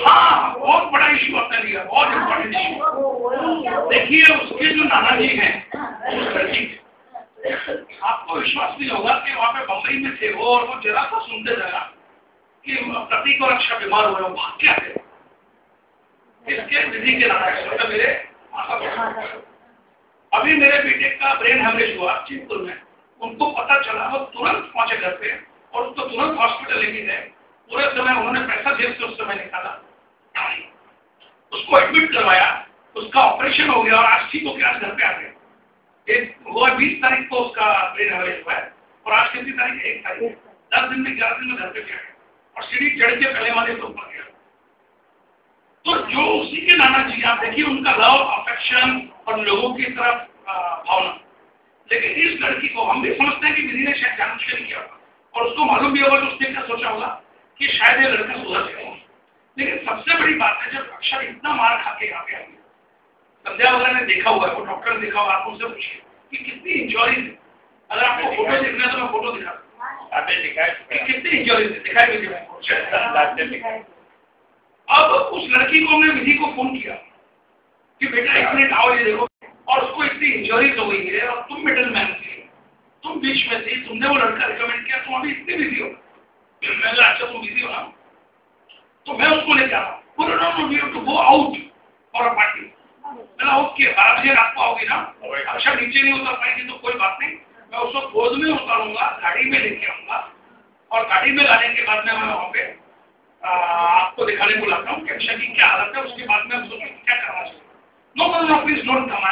हाँ, बहुत बड़ा इशू होता है, बहुत इम्पोर्टेंट इशू। देखिए उसके जो नाना जी हैं, आपको विश्वास नहीं होगा कि वहाँ पे बम्बई में थे वो, और वो जरा सा सुनते जरा कि प्रतीक और अक्षर बीमार हो रहे हो, भाग क्या थे इसके विधि के नाना तो मेरे अभी मेरे बेटे का ब्रेन हेमरेज हुआ चिंतपुर में, उनको पता चला, वो तुरंत पहुंचे घर पे और उसको तुरंत हॉस्पिटल लेके गए। पूरे समय उन्होंने पैसा जेब से उस समय निकाला, उसको एडमिट करवाया, उसका ऑपरेशन हो गया और आज ठीक होकर आज घर पे आ गए। वो 20 तारीख को उसका ब्रेन हेमरेज हुआ है और आज कितनी तारीख है? 1 तारीख। 10 दिन में 11 दिन में घर पे गया और सीढ़ी चढ़ के पहले वाले के ऊपर गया। तो जो उसी के नाना जी, आप देखिए उनका लव अफेक्शन और लोगों की तरफ भावना। लेकिन इस लड़की को हम भी समझते हैं कि विधि ने शायद जानबूझ के नहीं किया होगा, और उसको मालूम भी होगा तो उसने क्या सोचा होगा कि शायद ये लड़का सुधर जाएगा। लेकिन सबसे बड़ी बात है जब अक्षर इतना मार खा के यहाँ पे आई, संध्या वगैरह ने देखा हुआ है, वो डॉक्टर ने देखा हुआ, आप उनसे पूछिए कि कितनी इंजरीज है। अगर आपको फोटो देखना है तो मैं फोटो दिखा कितनी इंजरीज है, दिखाई। अब उस लड़की को हमने विधि को फोन किया कि बेटा 1 मिनट आओ, ये देखो, और उसको इतनी इंजरीज हो गई है और तुम मिडिल मैन थी, तुम बीच में थी, तुमने वो लड़का रिकमेंड किया, तुम अभी इतनी बिजी हो। मैंने अच्छा तुम बिजी हो ना, तो मैं उसको लेकर आ रहा हूँ, to go out for a party. मैंने ओके 12 बजे रात को आओगी ना, अच्छा नीचे नहीं उतर पाएगी तो कोई बात नहीं, मैं उसको गोद में उतारूंगा, गाड़ी में लेके आऊंगा, और गाड़ी में लाने के बाद में मैं वहाँ पे आपको दिखाने को लाता हूँ कि अक्षय की क्या हालत है, उसके बाद में उसको क्या करना चाहिए। No please don't come.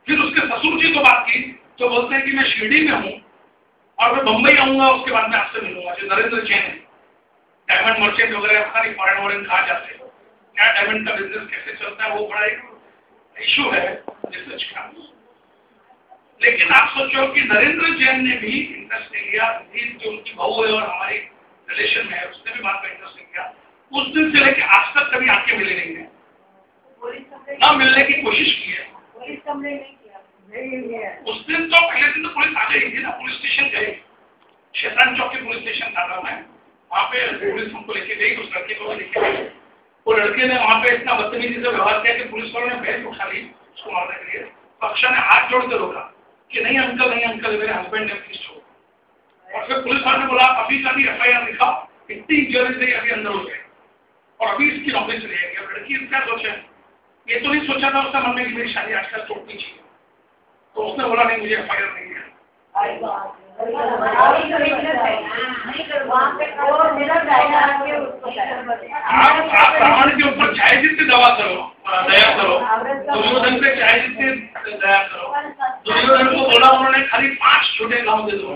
फिर उसके ससुर जी को बात की तो बोलते हैं कि मैं शिरडी में हूँ और मैं बम्बई आऊंगा, उसके बाद में आपसे मिलूंगा। जो नरेंद्र जैन है, डायमंड मर्चेंट वगैरह, पता नहीं फॉरेन कहा जाते हैं, क्या डायमंड का बिजनेस कैसे चलता है, वो बड़ा एक इशू है रिसर्च का। लेकिन आप सोचो कि नरेंद्र जैन ने भी इंटरेस्ट नहीं लिया, जो उनकी बहू है और हमारे रिलेशन में है, उसने भी बात का इंटरेस्ट नहीं किया। उस दिन से लेकर आज तक कभी आके मिले नहीं है, ना मिलने की कोशिश की है। उस दिन तो पहले दिन तो पुलिस आ गई थी ना, पुलिस स्टेशन गए, शैतान चौक के पुलिस स्टेशन था मैं, वहाँ पे पुलिस हमको लेके गई, उस लड़के को लेके गई। वो लड़के ने वहाँ पे इतना बदतमीजी से व्यवहार किया कि पुलिस वालों ने बैग उठा ली उसको मारने के लिए। तो अक्षय ने हाथ जोड़ के रोका कि नहीं अंकल, मेरे हस्बैंड ने प्लीज छोड़ो। और फिर पुलिस वाले ने बोला अभी का भी FIR लिखा, इतनी इंजरी से अभी अंदर हो गए और अभी इसकी नौकरी चली जाएगी। अब लड़की क्या सोचा, ये तो नहीं सोचा था उसका मन में कि मेरी शादी आजकल तोड़नी चाहिए, तो उसने बोला नहीं मुझे FIR नहीं है। आप रावण के ऊपर चाहे जितनी दया करो, दुर्योधन पे चाहे जितनी दया करो। दुर्योधन को बोला उन्होंने खाली 5 छोटे गांव दे दो,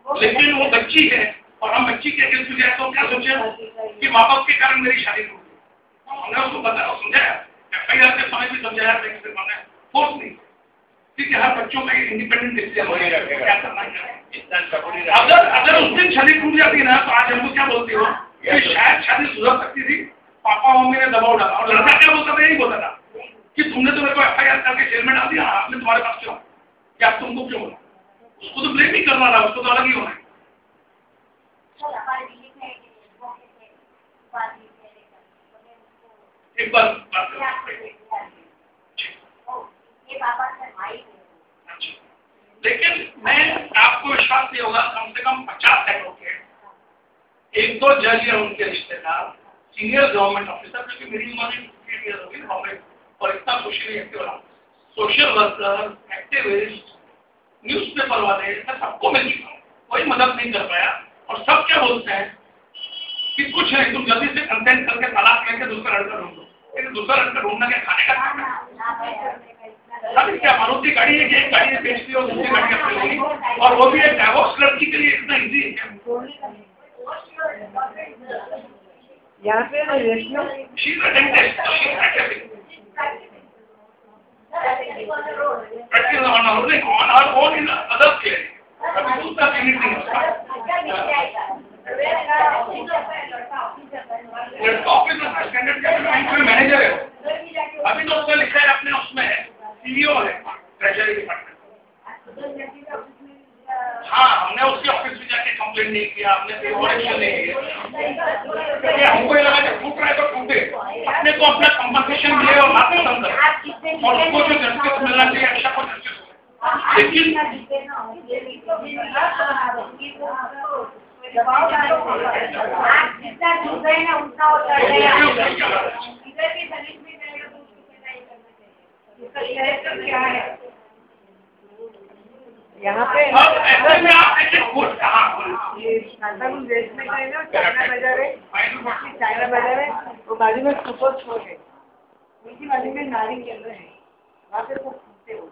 लेकिन वो बच्ची है और हम बच्ची के अगेंस्ट में जाए तो क्या सोचे कि माँ बाप के कारण मेरी शादी हो गई। हमने उसको बताया, समझाया, FIR के समय भी समझाया, फोर्स नहीं, ठीक है, हर बच्चों में इंडिपेंडेंट डिसीजन होगा क्या करना है। अगर उस दिन शादी टूट जाती ना तो आज हमको क्या बोलती हो कि शायद शादी सुधर सकती थी, पापा मम्मी ने दबाव डाला। और लड़का क्या बोलता था, यही बोलता था कि तुमने तो मेरे को FIR करके जेल में डाल दिया, आपने तुम्हारे पास क्यों, क्या तुमको क्यों बोला। उसको तो ब्लेम नहीं करना था, उसको तो अलग ही होना है। एक बार लेकिन मैं आपको विश्वास नहीं होगा, कम से कम 50 एडवोकेट, 1-2 जज या उनके रिश्तेदार, सीनियर गवर्नमेंट ऑफिसर, क्योंकि मेरी उम्र 50 ईयर होगी ना, और इतना सोशली एक्टिव रहा, सोशल वर्कर, एक्टिविस्ट, न्यूज़पेपर वाले, मैं सबको मिल चुका हूँ, कोई मदद नहीं कर पाया। और सब क्या बोलते हैं कि कुछ नहीं, तुम जल्दी से कंटेंट करके तलाक लेके दूसरा लड़का ढूंढो। लेकिन दूसरा लड़का ढूंढना क्या खाने का काम है? अभी क्या मारुति गाड़ी है, एक गाड़ी बेचती हो, दूसरी गाड़ी अपनी, और वो भी एक डाइवोर्स लड़की के लिए इतना इजी है क्या? यहाँ पे मैनेजर है, अभी तो उसने लिखा है अपने, उसमें है CEO है ट्रेजरी डिपार्टमेंट। हाँ, हमने उसके ऑफिस में जाके कंप्लेंट नहीं किया, हमने कोई और एक्शन नहीं लिया। हमको ये लगा कि टूट रहा है तो टूटे, अपने को अपना कंपनसेशन मिले और बात खत्म करें, और उसको जो जस्टिस मिलना चाहिए अच्छा को जस्टिस हो। लेकिन यहाँ पे ऐसे में आप देखिए कोर्ट कहाँ शांताकुल वेस्ट में गए ना, चाइना बाजार है, वो बाजू में सुपर स्टोर है, उनकी बाजू में नारी केंद्र है, वहाँ पे सब सुनते हो,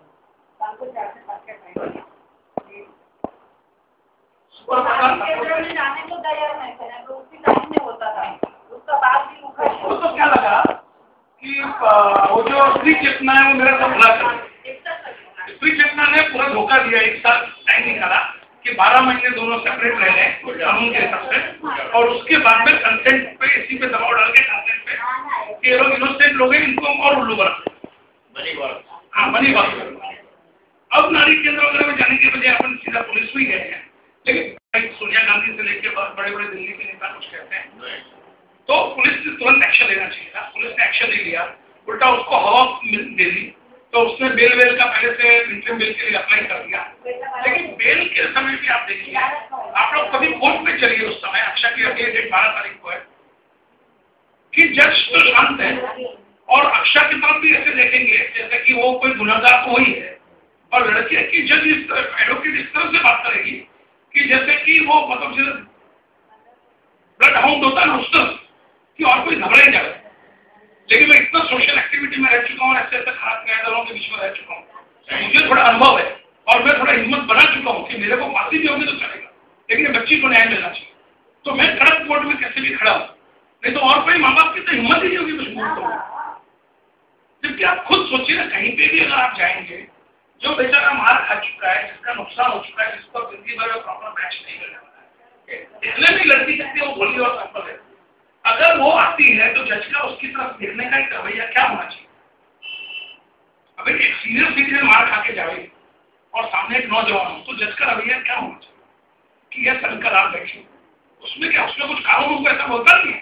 शाम को 4 से 5 का टाइम है। केंद्र में जाने को तैयार नहीं थे, तो उसी टाइम में होता था, उसका बाद भी वो तो क्या लगा कि वो जो स्त्री चेतना है वो मेरा सब भला करे। स्त्री चेतना ने पूरा धोखा दिया, एक साल टाइम निकाला कि 12 महीने दोनों सेपरेट रह लें कानून के हिसाब से, और उसके बाद में कंसेंट पे इसी पे दबाव डाल के कंसेंट पे कि ये लोग इनोसेंट लोग हैं, इनको हम और उल्लू बना बनी बात। अब नारी केंद्र वगैरह में जाने के बजाय अपन सीधा पुलिस में गए हैं, लेकिन सोनिया गांधी से लेकर बड़े बड़े दिल्ली के नेता कुछ कहते हैं तो पुलिस ने तुरंत एक्शन लेना चाहिए था। पुलिस ने एक्शन नहीं लिया, उल्टा उसको हवा दे दी, तो उसने बेल का पहले से इंटरिम बेल के लिए अप्लाई कर दिया। लेकिन बेल के समय भी आप देखिए, आप लोग कभी कोर्ट में चलिए, उस समय अक्षा की अगली डेट 12 तारीख को है कि जज तो शांत है और अक्षा की तरफ भी ऐसे देखेंगे जैसे कि वो कोई गुनहगार तो वही है, और लड़की की जज एडवोकेट इस तरह से बात करेगी कि जैसे कि वो मतलब ब्लड हाउंड होता है ना उस तरह कि और कोई घबरा ही जाए। लेकिन मैं इतना सोशल एक्टिविटी में रह चुका हूँ, ऐसे खराब न्यायालयों के बीच में रह चुका हूँ, मुझे थोड़ा अनुभव है और मैं थोड़ा हिम्मत बना चुका हूँ कि मेरे को फांसी भी होगी तो चलेगा, लेकिन बच्ची को न्याय मिलना चाहिए। तो मैं कड़क कोर्ट में कैसे भी खड़ा हूँ, नहीं तो और कोई माँ बाप की तो हिम्मत ही नहीं होगी मजबूर तो। जबकि आप खुद सोचिए ना, कहीं पे भी अगर आप जाएंगे, जो बेचारा मार खा चुका है, जिसका नुकसान हो चुका है, जिसको जिंदगी भर में प्रॉपर मैच नहीं मिलने वाला है, इसलिए भी लड़की कहती है वो बोली और सफल है, अगर वो आती है तो जज का उसकी तरफ देखने का एक रवैया क्या होना चाहिए। अगर एक सीनियर सिटीजन मार खा के जाए और सामने एक नौजवान हो तो जज का रवैया क्या होना चाहिए कि यह सनकर आप बैठिए, उसमें क्या, उसमें कुछ कानून को ऐसा बोलता नहीं है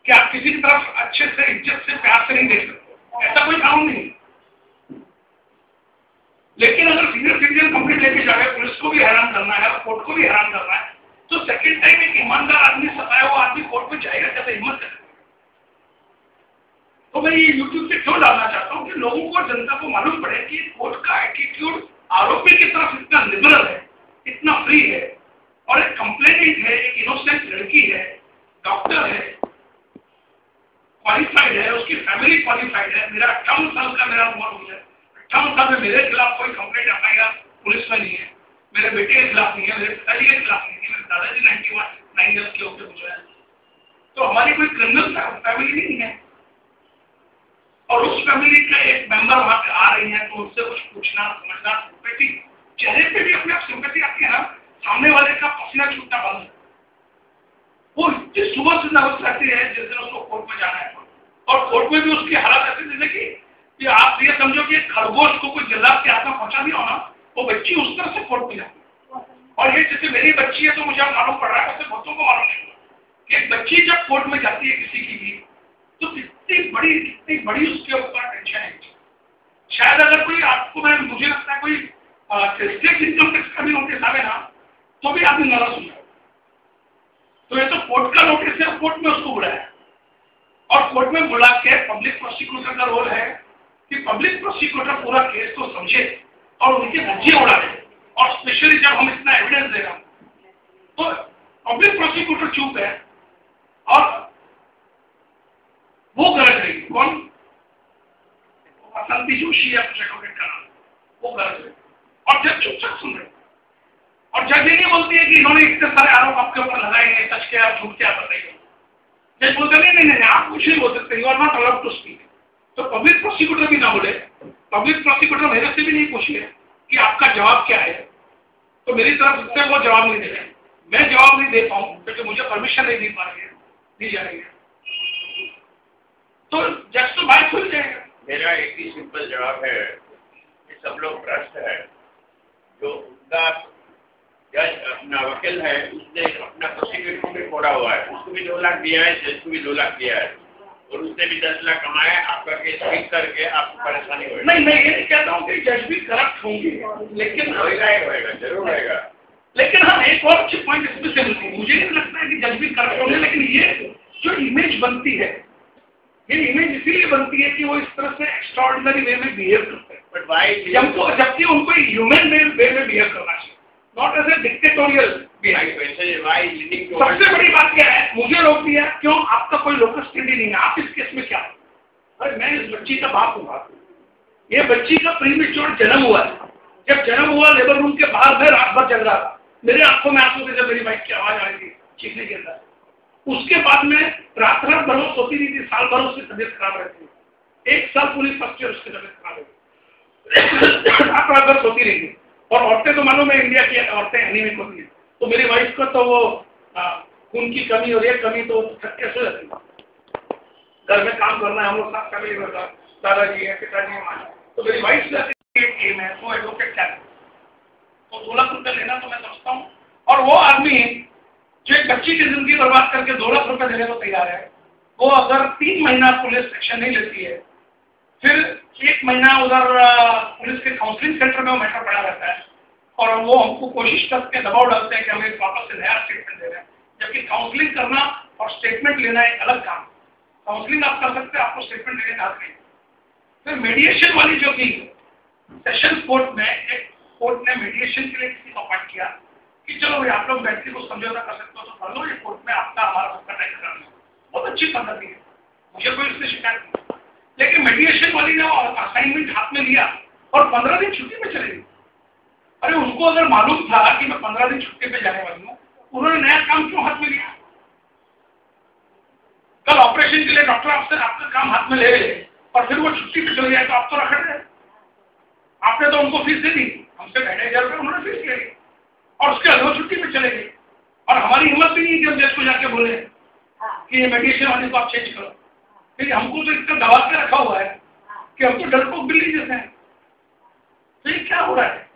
कि आप किसी की तरफ अच्छे से इज्जत से प्यार से नहीं देख सकते, ऐसा कोई कानून नहीं। लेकिन अगर सीनियर सिटीजन कंप्लेंट लेके जाए, पुलिस को भी हैरान करना है और कोर्ट को भी हैरान करना है, तो सेकंड टाइम एक ईमानदार आदमी, सताया हुआ आदमी कोर्ट में जाएगा कैसे, हिम्मत करेगा। तो मैं ये यूट्यूब पे क्यों डालना चाहता हूँ कि लोगों को, जनता को मालूम पड़े कि कोर्ट का एटीट्यूड आरोपी की तरफ इतना लिबरल है, इतना फ्री है, और एक कंप्लेनेंट है, एक इनोसेंट लड़की है, डॉक्टर है, क्वालिफाइड है, उसकी फैमिली क्वालिफाइड है। मेरा 58 साल का मेरा उम्र हो जाए, 58 साल में मेरे खिलाफ कोई कंप्लेंट एफआईआर पुलिस में नहीं है, मेरे बेटे के खिलाफ नहीं है, मेरे पिताजी के खिलाफ नहीं है, मेरे दादाजी 91 ईयर्स के होकर गुजरे हैं, तो हमारी कोई क्रिमिनल फैमिली नहीं है। और उस फैमिली का एक मेंबर वहां पे आ रही है तो उससे कुछ पूछना, समझना, सिंपैथी, चेहरे पे भी अपने आप सिंपैथी आती है ना, सामने वाले का पसीना छूटना बंद है। वो जिस सुबह से नर्वस रहती है जिस दिन उसको कोर्ट में जाना है, और कोर्ट में भी उसकी हालत ऐसी जैसे कि आप ये समझो कि खरगोश को कोई जल्लाद के हाथ में पहुंचा दिया हो ना, वो बच्ची उस तरह से कोर्ट में जाती है। और ये जैसे मेरी बच्ची है तो मुझे मालूम पड़ रहा है, वैसे बहुतों को मालूम नहीं कि एक बच्ची जब कोर्ट में जाती है किसी की भी, तो कितनी बड़ी उसके ऊपर टेंशन है। शायद अगर कोई आपको, मुझे लगता है कोई स्टेट इनकम टैक्स का भी नोटिस आवे ना, तो भी आदमी नाराज हो जाए। तो ये तो कोर्ट का नोटिस है, कोर्ट में उसको बुलाया, और कोर्ट में बुला के पब्लिक प्रोसिक्यूटर का रोल है कि पब्लिक प्रोसिक्यूटर पूरा केस को समझे और उनके धज्जियां उड़ा दे। और स्पेशली जब हम इतना एविडेंस दे रहे हैं तो पब्लिक प्रोसिक्यूटर चुप है, और वो गरज रही, कौन, बसंती जोशी या कुछ एडवोकेट का नाम, वो गरज रही, और जज चुपचाप सुन रहे। और जज ये नहीं बोलती है कि इन्होंने इतने सारे आरोप आपके ऊपर लगाए हैं, सच क्या झूठ क्या बताइए। जज बोलते नहीं, आप कुछ नहीं बोल सकते, you are not allowed to speak. तो पब्लिक प्रोसिक्यूटर भी ना बोले, पब्लिक प्रोसिक्यूटर मेरे से भी नहीं पूछिए कि आपका जवाब क्या है, तो मेरी तरफ से वो जवाब नहीं दे रहे, मैं जवाब नहीं दे पाऊँ क्योंकि मुझे परमिशन नहीं दी जा रही है, तो जज तो बात खुल जाएगा। मेरा एक ही सिंपल जवाब है कि सब लोग भ्रष्ट है, जो उनका जज अपना वकील है उसने अपना प्रोसिक्यूटर भी छोड़ा हुआ है, उसको भी 2 लाख दिया है, जज को भी 2 लाख दिया है और उसने भी 10 लाख कमाया। आपका केस ठीक करके आपको परेशानी होगी। नहीं, मैं ये नहीं कहता हूँ कि जज भी करप्ट होंगे, लेकिन होएगा, जरूर होएगा। लेकिन हाँ, एक और अच्छी पॉइंट इसमें से मिलती है, मुझे नहीं लगता है कि जज भी करप्ट होंगे, लेकिन ये जो इमेज बनती है, ये इमेज इसीलिए बनती है कि वो इस तरह से एक्स्ट्राऑर्डिनरी वे में बिहेव करते हैं, बट वाई जबकि उनको ह्यूमन वे में बिहेव करना चाहिए, not as a dictatorial behaviour. सबसे बड़ी बात क्या है, मुझे रोक दिया क्यों? आपका कोई लोकल स्टडी नहीं है, आप इस केस में क्या? अरे मैं इस बच्ची का बाप हूँ, ये बच्ची का प्रीमेच्योर जन्म हुआ है। जब जन्म हुआ लेबर रूम के बाहर मैं रात भर जग रहा था, मेरे आंखों में आंसू थे जब मेरी वाइफ की आवाज आ रही थी चीखने के अंदर। उसके बाद में रात भर सोती रही थी, साल भर उसकी तबीयत खराब रहती थी। 1 साल पूरी फर्स्ट ईयर उसकी तबीयत खराब रही, रात भर सोती रही थी। और औरतें तो मालूम है इंडिया की औरतें एनीमिक होती है, तो मेरी वाइफ को तो वो खून की कमी और एक कमी तो थक के सो जाती है। घर में काम करना है, हम लोग साथ फैमिली में दादाजी है, पिताजी है, माँ। तो मेरी वाइफ से टीम है, वो एडवोकेट क्या है, तो 2 लाख रुपये लेना तो मैं समझता हूँ। और वो आदमी जो एक बच्ची की जिंदगी बर्बाद करके 2 लाख रुपये देने को तैयार है, वो अगर 3 महीना पुलिस एक्शन नहीं लेती है, फिर 1 महीना उधर पुलिस के काउंसलिंग सेंटर में वो मैटर पड़ा रहता है और वो हमको कोशिश करके दबाव डालते हैं कि हमें वापस से नया स्टेटमेंट दे रहे हैं, जबकि काउंसलिंग करना और स्टेटमेंट लेना एक अलग काम। काउंसलिंग आप कर सकते हैं, आपको स्टेटमेंट देने का हक नहीं। फिर मीडिएशन वाली जो थी, सेशन कोर्ट में एक कोर्ट ने मीडिएशन के लिए किसी को अपॉइंट किया कि चलो भाई आप लोग बैठ के कुछ समझौता कर सकते हो तो कर लो, ये कोर्ट में आपका हमारा सबका टाइम करना है। बहुत अच्छी पद्धति है, मुझे कोई उससे शिकायत नहीं। लेकिन मीडिएशन वाली ने असाइनमेंट हाथ में लिया और 15 दिन छुट्टी में चले गई। अरे उनको अगर मालूम था कि मैं 15 दिन छुट्टी पे जाने वाली हूँ, उन्होंने नया काम क्यों हाथ में लिया? कल ऑपरेशन के लिए डॉक्टर आपसे आपका काम हाथ में ले गए और फिर वो छुट्टी पे चले जाए तो आप तो रख रहे। आपने तो उनको फीस दे दी, हमसे 2,500 रुपये उन्होंने फीस ले ली और उसके बाद वो छुट्टी पे चले गए। और हमारी हिम्मत भी नहीं कि हम जज को जाके बोले कि ये मेडिएशन वाले को आप चेंज करो। फिर हमको तो इतना दबा के रखा हुआ है कि हम तो डरपोक बिल्ली जैसे हैं। तो ये क्या हो रहा है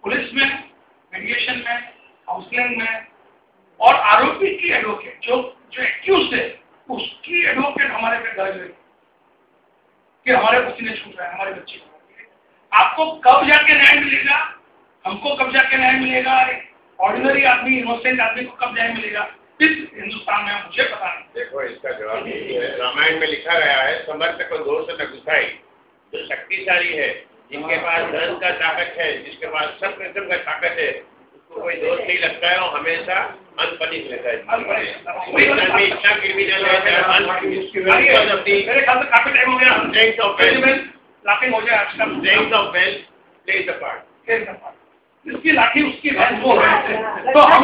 पुलिस में, मेडिएशन में, काउंसलिंग में? और आरोपी की एडवोकेट जो एक्यूज है उसकी एडवोकेट हमारे पे गरज रही कि हमारे पसीने छूट रहे हैं, हमारे बच्चे को। आपको कब जाके न्याय मिलेगा? हमको कब जाके न्याय मिलेगा? ऑर्डिनरी आदमी, इनोसेंट आदमी को कब न्याय मिलेगा इस हिंदुस्तान में? मुझे पता नहीं। देखो इसका जवाब यही है, रामायण में लिखा गया है, समर्थ को दोष न घुसाई। जो शक्तिशाली है, जिनके पास धन का ताकत है, जिसके पास सब किस्म का ताकत है, उसको कोई दोष नहीं लगता है और हमेशा अनपनिश रहता है। इतना क्रिमिनल है, मेरे ख्याल से काफी टाइम हो गया। स्ट्रेंथ ऑफ वेल्थ लाफिंग हो जाए आजकल। Strength of wealth plays the part. इसकी लाठी उसकी भैंस वो है। तो हम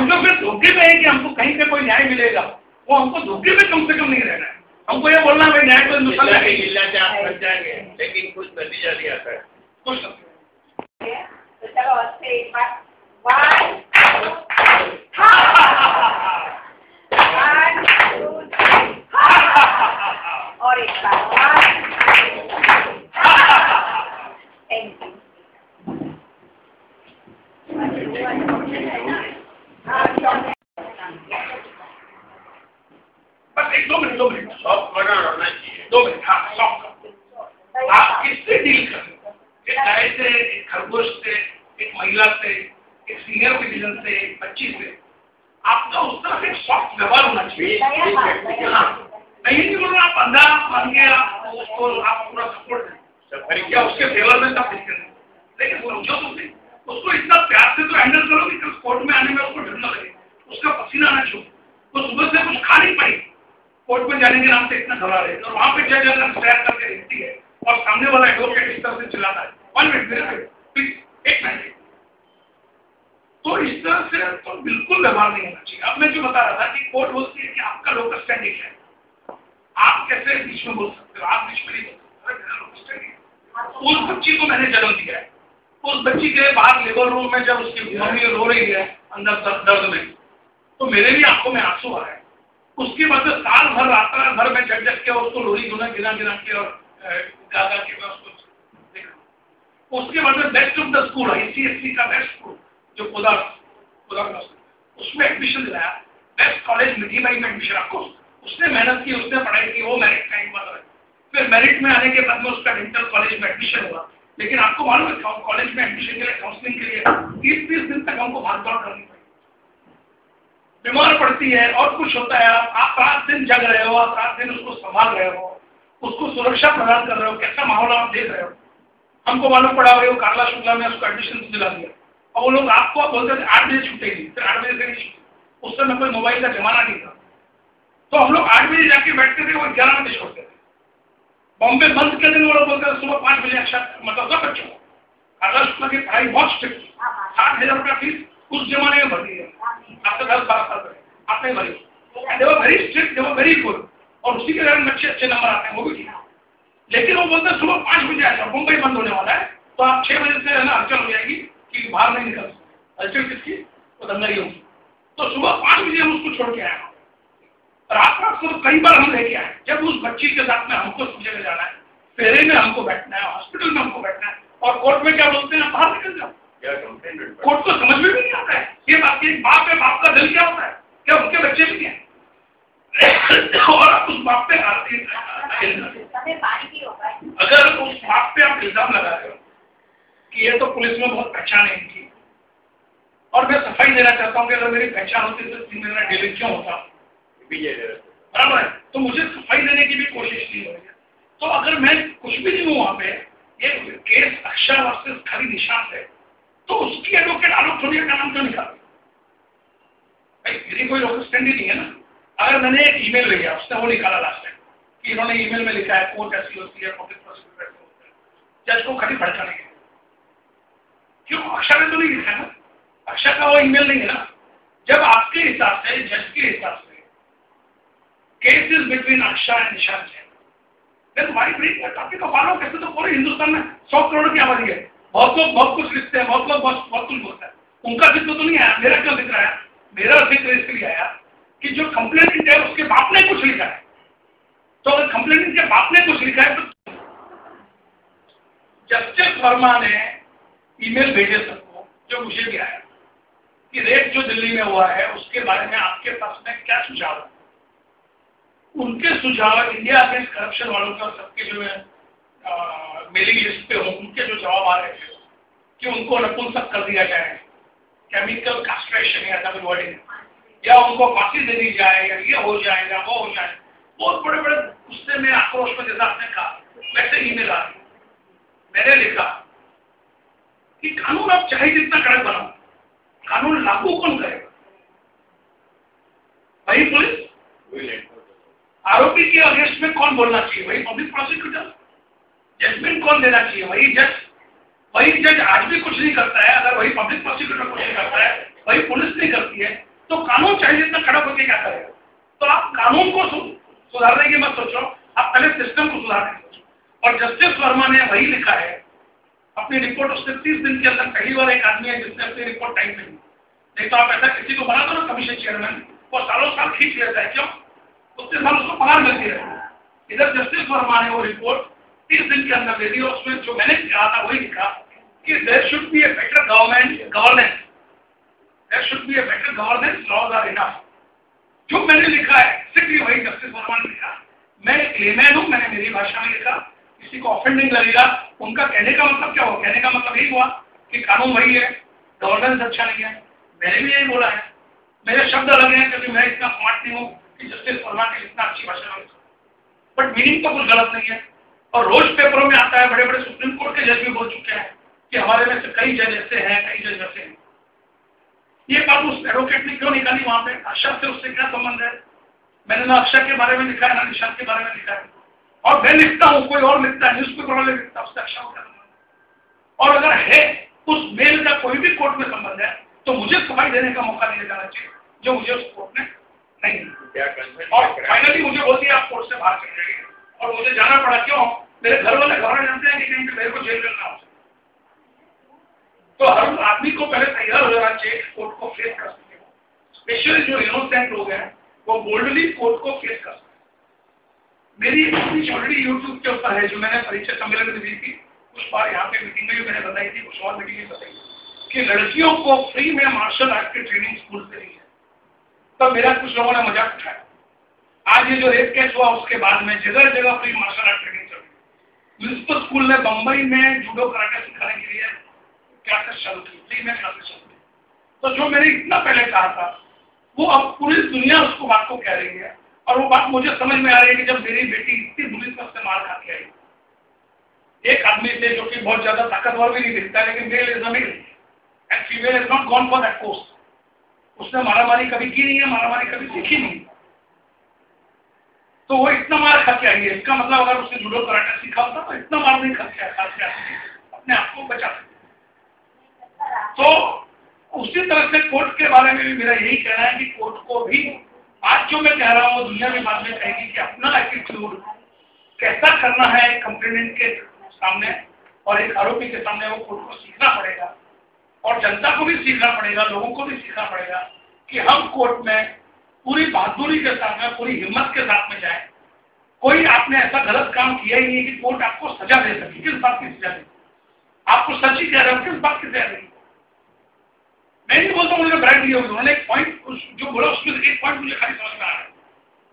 जो फिर धोखे में है कि हमको कहीं पे कोई न्याय मिलेगा, वो हमको धोखे में कम से कम नहीं रहना है। हमको ये बोलना है भाई न्याय को हिंदुस्तान में मिलना से आप बच जाएंगे, लेकिन कुछ नतीजा नहीं आता है। कुछ तो चलो अच्छे एक बार 1 2 और एक बार 1 थैंक बस 1-2 मिनट सॉफ्ट कॉर्नर होना चाहिए। 2 मिनट। हाँ, सॉफ्ट। आप किससे डील कर रहे हो? एक गाय से, एक खरगोश से, एक महिला से, एक सीनियर सिटीजन से, एक बच्ची से, आपका उस तरह से सॉफ्ट व्यवहार होना चाहिए। हाँ, मैं ये नहीं बोल रहा आप अंधा मान के उसको आप पूरा सपोर्ट दें या उसके फेवर में सब कुछ करें, लेकिन समझो तुमसे उसको इतना प्यार से तो हैंडल करो कि कल कोर्ट में आने में उसको डर न लगे, उसका पसीना न छू, वो सुबह से कुछ खा नहीं पाई, कोर्ट में जाने के नाम से इतना घबरा रहे और वहाँ पे जज अगर तैयार करके देखती है और सामने वाला एडवोकेट इस तरह से चिल्लाता है 1 मिनट प्लीज 1 मिनट, तो इस तरह से तो बिल्कुल व्यवहार नहीं होना चाहिए। अब मैं जो बता रहा था कि कोर्ट बोलती है कि आपका लोकल स्टैंडिंग है, आप कैसे बीच में बोल सकते हो? आप बीच में नहीं बोल सकते। उस बच्ची को मैंने जन्म दिया है, उस बच्ची के बाहर लेबर रूम में जब उसकी मम्मी रो रही है अंदर दर्द में, तो मेरे भी आंखों में आंसू आ रहे हैं। उसके बाद साल भर रात भर में जग के उसको लोरी गिना के और गा के मैं उसको देखा। उसके बाद में best of the school ICSE का बेस्ट स्कूल जो उसमें एडमिशन दिलाया। बेस्ट कॉलेज मिठीबाई में एडमिशन, आपको उसने मेहनत की, उसने पढ़ाई की, वो मेरिट का बात है। फिर मेरिट में आने के बाद में उसका डेंटल कॉलेज में एडमिशन हुआ। लेकिन आपको मालूम है कॉलेज में एडमिशन के लिए काउंसलिंग के लिए 30-30 दिन तक हमको भाग दौड़ करनी पड़ी। बीमार पड़ती है और कुछ होता है, आप रात दिन जग रहे हो, आप रात दिन उसको संभाल रहे हो, उसको सुरक्षा प्रदान कर रहे हो, कैसा माहौल आप देख रहे हो। हमको मालूम पड़ा वो कार्ला शुक्ला में उसको एडमिशन दिला दिया और वो लोग आपको बोलते थे 8 बजे छूटेगी, फिर 8 बजे से नहीं छूटी। उस समय कोई मोबाइल का जमाना नहीं था, तो हम लोग 8 बजे जाके बैठते थे, वो 11 बजे छोड़ते थे। बॉम्बे बंद के दिन वो लोग बोलते थे सुबह 5 बजे मतलब सब बच्चों को। कार्ला शुक्ला की पढ़ाई बहुत स्ट्रिक्ट थी, 60,000 रुपया फीस उस जमाने में भरती है, आपसे 10-12 साल पहले आपने भरी। They were very strict, they were very good, और उसी के कारण अच्छे नंबर आते हैं, वो भी ठीक। लेकिन वो बोलते हैं सुबह 5 बजे आएगा, मुंबई बंद होने वाला है, तो आप 6 बजे से है ना हलचल हो जाएगी कि बाहर नहीं निकल सकते। हलचल किसकी? वो दंगई होगी। तो सुबह 5 बजे हम उसको छोड़ के आए, रात को कई बार हम लेके आए। जब उस बच्ची के साथ में हमको सब जगह जाना है, फेरे में हमको बैठना है, हॉस्पिटल में हमको बैठना है, और कोर्ट में क्या बोलते हैं बाहर निकल जाओ। कोर्ट को समझ में भी नहीं आता है ये बात कि बाप है, बाप का दिल क्या होता है, क्या उनके बच्चे भी हैं और आप उस बाप पे अगर उस बाप पे आप इल्जाम लगा रहे हो कि ये तो पुलिस में बहुत पहचान है इनकी, और मैं सफाई देना चाहता हूँ कि अगर मेरी पहचान होती तो 3 महीना डेली क्यों होता, बराबर है, तो मुझे सफाई देने की भी कोशिश नहीं हो रही है। तो अगर मैं कुछ भी नहीं हूँ वहां पे, ये केस अक्षर वर्सेस खाली निशान है, तो उसकी एडवोकेट आलोक थोड़िया का नाम क्यों निकाल? भाई मेरी कोई लोकल स्टैंड ही नहीं है ना। अगर मैंने एक ईमेल भेजा, उसने वो निकाला लास्ट टाइम कि इन्होंने ईमेल में लिखा है कोर्ट ऐसी होती है, पब्लिक प्रोसिक्यूटर ऐसे होता है, जज को खाली भड़का नहीं है। क्यों? अक्षर ने तो नहीं लिखा ना, अक्षर का वो ईमेल नहीं है ना। जब आपके हिसाब से, जज के हिसाब से केस इज बिटवीन अक्षर एंड निशान है, तुम्हारी ब्रीफ काफी तो फॉलो कैसे, तो पूरे हिंदुस्तान में 100 करोड़ की आबादी है, बहुत लोग बहुत कुछ लिखते हैं, बहुत लोग बहुत कुछ बोलते हैं, उनका जिक्र तो नहीं आया, मेरा क्यों जिक्र आया? मेरा जिक्र इसलिए आया कि जो कंप्लेंट है उसके बाप ने कुछ लिखा है, तो अगर कंप्लेंट के बाप ने कुछ लिखा है तो जस्टिस वर्मा ने ईमेल भेजे सबको, जो मुझे भी आया कि रेप जो दिल्ली में हुआ है उसके बारे में आपके पास में क्या सुझाव है। उनके सुझाव इंडिया अगेंस्ट करप्शन वालों का सबके जो है मेलिंग लिस्ट पे हो, उनके जो जवाब आ रहे थे कि उनको नपुंसक कर दिया जाए, केमिकल कास्ट्रेशन या डबल वर्डिंग, या उनको फांसी दे दी जाए, या ये हो जाए या वो हो जाए, बहुत बड़े बड़े गुस्से में आक्रोश में जैसा आपने कहा वैसे ईमेल आ रही। मैंने लिखा कि कानून आप चाहे जितना कड़क बनाओ, कानून लागू कौन करेगा? वही पुलिस, आरोपी के अगेंस्ट में कौन बोलना चाहिए? वही पब्लिक प्रोसिक्यूटर। जजमेंट कौन देना चाहिए? वही जज। वही जज आज भी कुछ नहीं करता है, अगर वही पब्लिक प्रोसिक्यूटर कुछ नहीं करता है, वही पुलिस नहीं करती है, तो कानून चाहे जितना कड़क होकर क्या करेगा? तो आप कानून को सुधारने की मत सोचो, आप पहले सिस्टम को सुधारने की सोचो। और जस्टिस वर्मा ने वही लिखा है अपनी रिपोर्ट, उसने 30 दिन के अंदर पहली बार एक आदमी है जिसने अपनी रिपोर्ट टाइम पे दी। नहीं तो आप ऐसा किसी को बना दो ना कमीशन चेयरमैन, वो सालों साल खींच लेता है, क्यों? उतने साल उसको पगार मिलती रहती है। इधर जस्टिस वर्मा ने वो रिपोर्ट 30 दिन के अंदर दे दी, और उसमें जो मैंने कहा था वही लिखा कि there should be a better governance, there should be a better governance, laws are enough. जो मैंने लिखा है एक्जेक्टली वही जस्टिस वर्मा ने लिखा। मैं एक लेमैन हूं, मैंने मेरी भाषा में लिखा, किसी को ऑफेंडिंग लगेगा। उनका कहने का मतलब क्या हुआ? कहने का मतलब यही हुआ कि कानून वही है, गवर्नेंस अच्छा नहीं है। मैंने भी यही बोला है, मेरे शब्द अलग हैं क्योंकि मैं इतना स्मार्ट नहीं हूँ कि जस्टिस वर्मा ने इतना अच्छी भाषा में लिखा, बट मीनिंग तो कुछ गलत नहीं है। और रोज पेपरों में आता है, बड़े बड़े सुप्रीम कोर्ट के जज भी बोल चुके हैं कि हमारे में से कई जज ऐसे हैं, कई जज ऐसे हैं। ये बात उस एडवोकेट ने क्यों निकाली वहां पे? अक्षर से उससे क्या संबंध है? मैंने ना अक्षर के बारे में लिखा है ना निशान के बारे में लिखा है, और मैं लिखता हूँ, कोई और लिखता है, न्यूज़पेपर वाले लिखता है, उससे अक्षर का संबंध। और अगर है उस मेल का कोई भी कोर्ट में संबंध है तो मुझे सफाई देने का मौका नहीं देना चाहिए, जो मुझे उस कोर्ट ने नहीं दिया। और फाइनली मुझे बोलती है आप कोर्ट से बाहर चले जाइए, और मुझे जाना पड़ा। क्यों? मेरे घर वाले घबरा जानते हैं कि कहीं मेरे को जेल में ना हो। तो हर आदमी को पहले तैयार हो जाना चाहिए कोर्ट को फेस कर सके। स्पेशली जो इनोसेंट लोग हैं वो बोल्डली कोर्ट को फेस कर सके। मेरी एक स्पीच ऑलरेडी यूट्यूब के ऊपर है जो मैंने परिचय सम्मेलन में दी थी, उस बार यहाँ पे मीटिंग में भी मैंने बताई थी, कुछ और मीटिंग में बताई कि लड़कियों को फ्री में मार्शल आर्ट की ट्रेनिंग स्कूल से दी है। तो मेरा कुछ लोगों ने मजाक उठाया। आज ये जो रेप केस हुआ उसके बाद में जगह जगह फ्री मार्शल आर्ट ट्रेनिंग चल रही है। म्युनिसिपल स्कूल ने बम्बई में जूडो कराटे सिखाने के लिए क्लासेस चालू की, फ्री में क्लासेस चालू की। तो जो मैंने इतना पहले कहा था वो अब पूरी दुनिया उसको बात को कह रही है, और वो बात मुझे समझ में आ रही है कि जब मेरी बेटी इतनी बुरी तरह से मार खा के आई एक आदमी से जो कि बहुत ज्यादा ताकतवर भी नहीं दिखता, लेकिन male is a male and female is not gone for that course. उसने मारामारी कभी की नहीं है, मारामारी कभी सीखी नहीं, तो वो इतना मार खा के आई है। इसका मतलब अगर उसने जूडो कराटे सीखा होता तो इतना मार नहीं खा के अपने आप को बचा सकते। तो उसी तरह से कोर्ट के बारे में भी मेरा यही कहना है कि कोर्ट को भी आज जो मैं कह रहा हूँ दुनिया भी बाद में कहेगी कि अपना एटीट्यूड कैसा करना है कंप्लेनेंट के सामने और एक आरोपी के सामने, वो कोर्ट को सीखना पड़ेगा और जनता को भी सीखना पड़ेगा, लोगों को भी सीखना पड़ेगा कि हम कोर्ट में पूरी बहादुरी के साथ में, पूरी हिम्मत के साथ में जाए। कोई आपने ऐसा गलत काम किया ही नहीं कि कोर्ट आपको सजा दे सके। किस बात की सजा दे? आपको सच ही कह रहे हो, किस बात की सजा देगी? मैं नहीं बोलता उन्होंने ब्राइट दी होगी, उन्होंने एक पॉइंट जो बोला उसमें एक पॉइंट मुझे खाली समझ में आ रहा है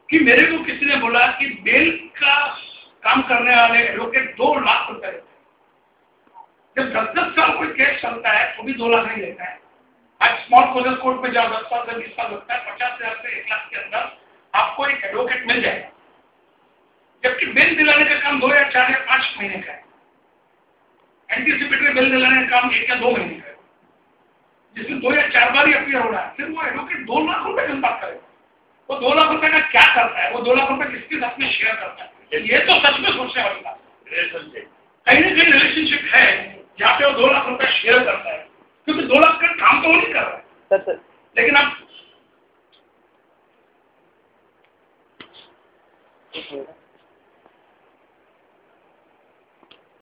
कि मेरे को किसी ने बोला कि बेल का काम करने वाले एडवोकेट 2 लाख रुपए लेते हैं। जब 10-10 साल कोई केस चलता है तो भी 2 लाख नहीं लेता है। आज स्मॉल क्लोजर कोर्ट में जाओ 10 साल से 20 साल लगता है, 50,000 से 1 लाख के अंदर आपको एक एडवोकेट मिल जाएगा, जबकि बेल दिलाने का काम 2 या 4 या 5 महीने का है। एंटीसिपेटरी बेल दिलाने का काम 1 या 2 महीने का है, जिसमें 2 या 4 बार ही अपीयर हो रहा है। फिर वो एडवोकेट 2 लाख रुपए की बात करेगा। वो 2 लाख रुपए का क्या करता है? वो 2 लाख रुपए किसके साथ में शेयर करता है? ये तो सच में सोचने वाली बात है। कहीं ना कहीं रिलेशनशिप है जहाँ पे वो 2 लाख रुपए शेयर करता है, क्योंकि 2 लाख का काम तो वो नहीं कर रहा है। लेकिन अब